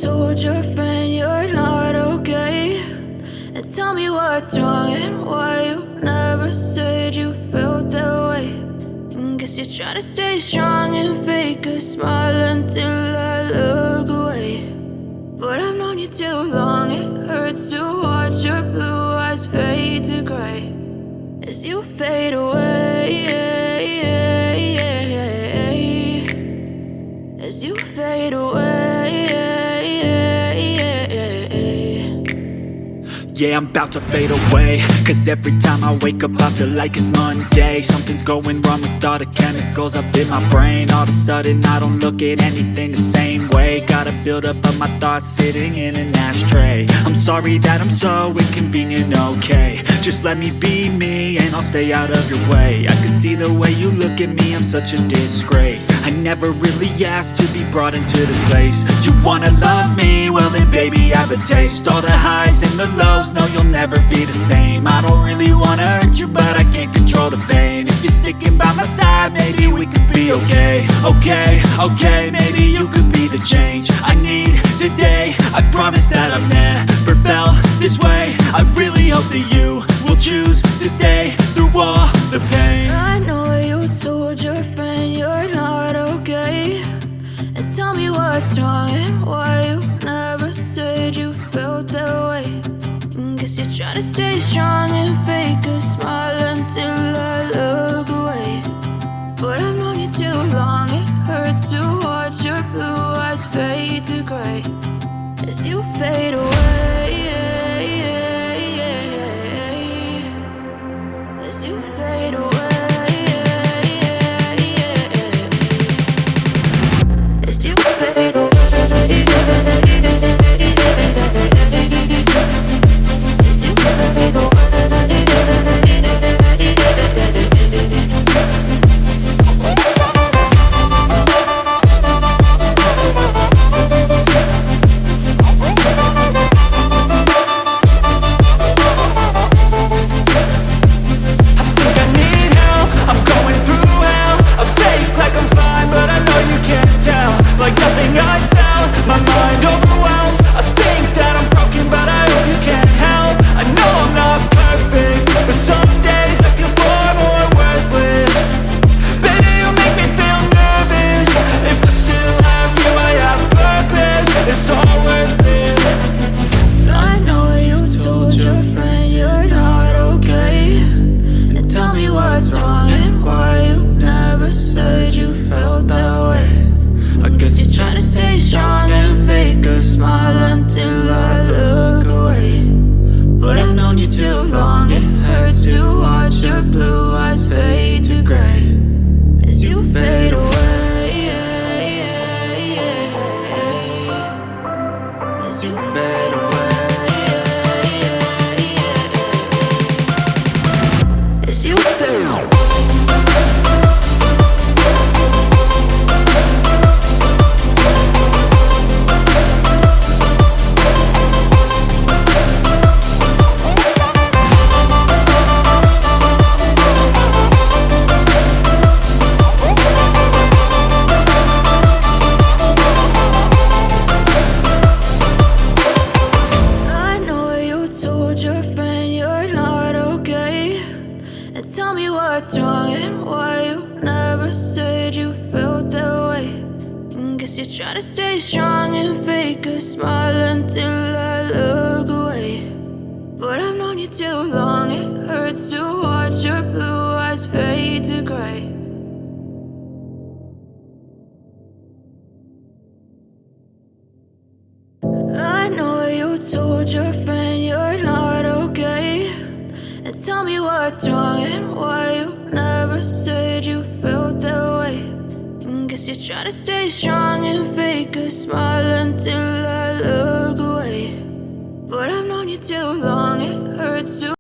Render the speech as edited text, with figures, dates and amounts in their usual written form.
told your friend you're not okay, and tell me what's wrong and why you never said you felt that way. And guess you're trying to stay strong and fake a smile until I look away. But I've known you too long, it hurts to watch your blue eyes fade to gray as you fade away, as you fade away. Yeah, I'm about to fade away, cause every time I wake up I feel like it's Monday. Something's going wrong with all the chemicals up in my brain. All of a sudden I don't look at anything the same way. Gotta build up of my thoughts sitting in an ashtray. I'm sorry that I'm so inconvenient, okay. Just let me be me and I'll stay out of your way. I can see the way you look at me, I'm such a disgrace. I never really asked to be brought into this place. You wanna love me? Well then baby I have a taste. All the highs and the lows, no you'll never be the same. I don't really wanna hurt you but I can't control the pain. If you're sticking by my side maybe we could be okay. Okay, maybe you could be the change I need today. I promise that I've never felt this way. I really hope that you will choose to stay through all the pain. I know you told your friend you're not okay, and tell me what's wrong and why you never said you felt that way. And guess you're trying to stay strong and fake a smile until I look away. But I've known you too long, it hurts to watch your blue eyes fade to gray as you fade away, as you fade away, as you fade away. Try to stay strong and fake a smile until I look away. But I've known you too long, it hurts to watch your blue eyes fade to gray. I know you told your friend you're not okay, and tell me what's wrong and why you never said you felt that way. Guess you're trying to stay strong and fake a smile until I look away. But I've known you too long, it hurts to